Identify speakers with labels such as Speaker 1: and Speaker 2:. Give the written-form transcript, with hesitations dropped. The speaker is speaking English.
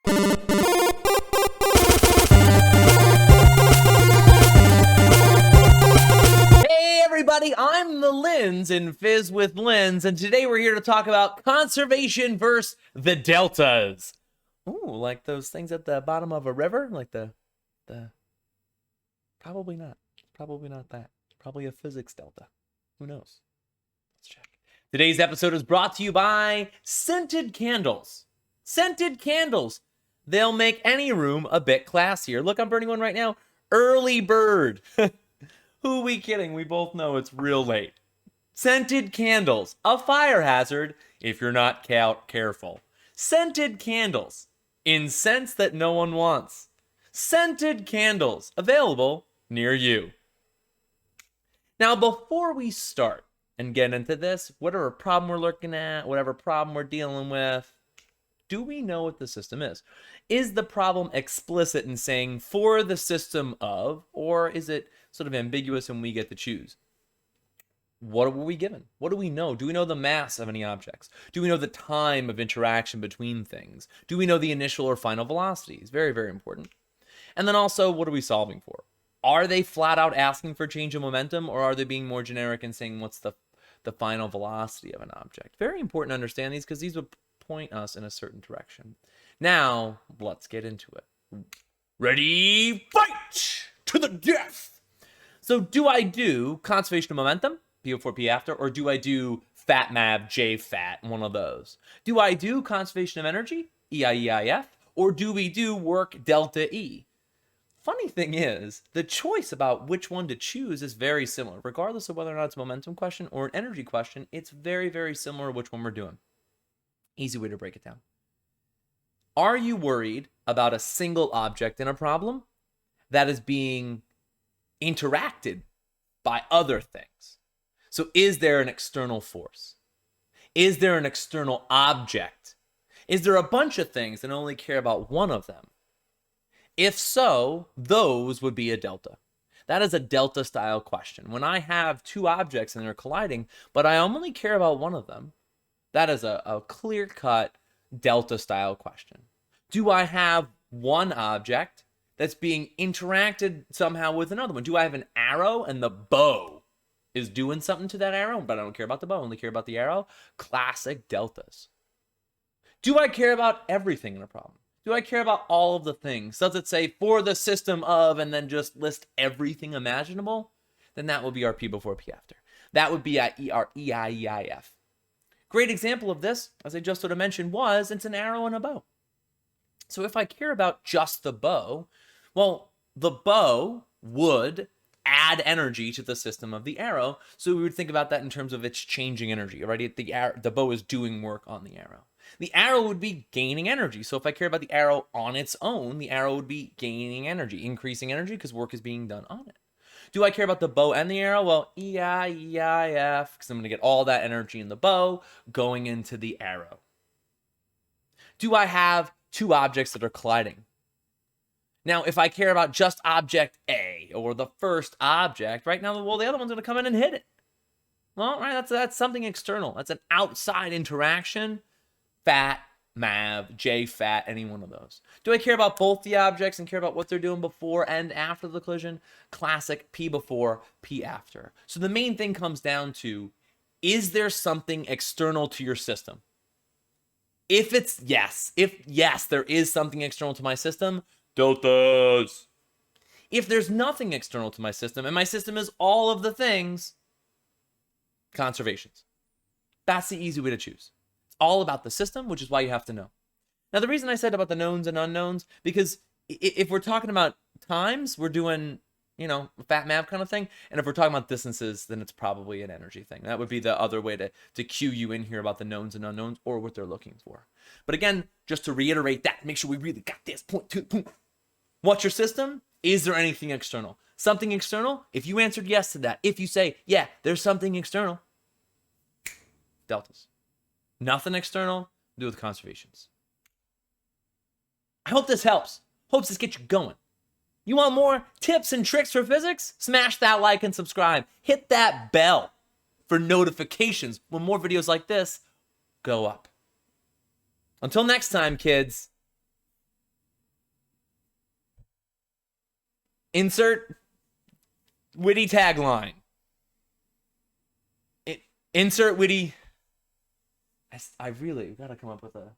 Speaker 1: Hey everybody, I'm the Linz in Fizz with Linz, and today we're here to talk about conservation versus the deltas. Ooh, like those things at the bottom of a river? Like the probably not. Probably not that. Probably a physics delta. Who knows? Let's check. Today's episode is brought to you by scented candles. Scented candles. They'll make any room a bit classier. Look, I'm burning one right now. Early bird. Who are we kidding? We both know it's real late. Scented candles. A fire hazard if you're not careful. Scented candles. In scents that no one wants. Scented candles. Available near you. Now, before we start and get into this, whatever problem we're looking at, whatever problem we're dealing with, do we know what the system is? Is the problem explicit in saying for the system of, or is it sort of ambiguous and we get to choose? What were we given? What do we know? Do we know the mass of any objects? Do we know the time of interaction between things? Do we know the initial or final velocities? Very, very important. And then also, what are we solving for? Are they flat out asking for change of momentum, or are they being more generic and saying what's the final velocity of an object? Very important to understand these because these would point us in a certain direction. Now, let's get into it. Ready, fight to the death. So do I do conservation of momentum, P before P after, or do I do fat mav, J fat, one of those? Do I do conservation of energy, EIEIF, or do we do work delta E? Funny thing is, the choice about which one to choose is very similar. Regardless of whether or not it's a momentum question or an energy question, it's very, very similar which one we're doing. Easy way to break it down. Are you worried about a single object in a problem that is being interacted by other things? So is there an external force? Is there an external object? Is there a bunch of things that only care about one of them? If so, those would be a delta. That is a delta style question. When I have two objects and they're colliding, but I only care about one of them, that is a clear-cut delta style question. Do I have one object that's being interacted somehow with another one? Do I have an arrow and the bow is doing something to that arrow, but I don't care about the bow, I only care about the arrow? Classic deltas. Do I care about everything in a problem? Do I care about all of the things? Does it say for the system of and then just list everything imaginable? Then that would be our P before P after. That would be our EIEIF. Great example of this, as I just sort of mentioned, was it's an arrow and a bow. So if I care about just the bow, well, the bow would add energy to the system of the arrow. So we would think about that in terms of its changing energy, right? The bow is doing work on the arrow. The arrow would be gaining energy. So if I care about the arrow on its own, the arrow would be gaining energy, increasing energy because work is being done on it. Do I care about the bow and the arrow? Well, EIEIF, because I'm going to get all that energy in the bow going into the arrow. Do I have two objects that are colliding? Now, if I care about just object A or the first object, right now, well, the other one's going to come in and hit it. Well, right, that's something external. That's an outside interaction. Fat, mav, J fat, any one of those. Do I care about both the objects and care about what they're doing before and after the collision? Classic P before, P after. So the main thing comes down to, is there something external to your system? If it's yes, there is something external to my system, deltas. If there's nothing external to my system and my system is all of the things, conservations. That's the easy way to choose. All about the system, which is why you have to know. Now, the reason I said about the knowns and unknowns, because if we're talking about times, we're doing, fat math kind of thing. And if we're talking about distances, then it's probably an energy thing. That would be the other way to cue you in here about the knowns and unknowns or what they're looking for. But again, just to reiterate that, make sure we really got this point to point. What's your system? Is there anything external? Something external? If you answered yes to that, if you say, yeah, there's something external, deltas. Nothing external, do with conservations. I hope this helps. Hopes this gets you going. You want more tips and tricks for physics? Smash that like and subscribe. Hit that bell for notifications when more videos like this go up. Until next time, kids. Insert witty tagline. Insert witty. I really gotta come up with a.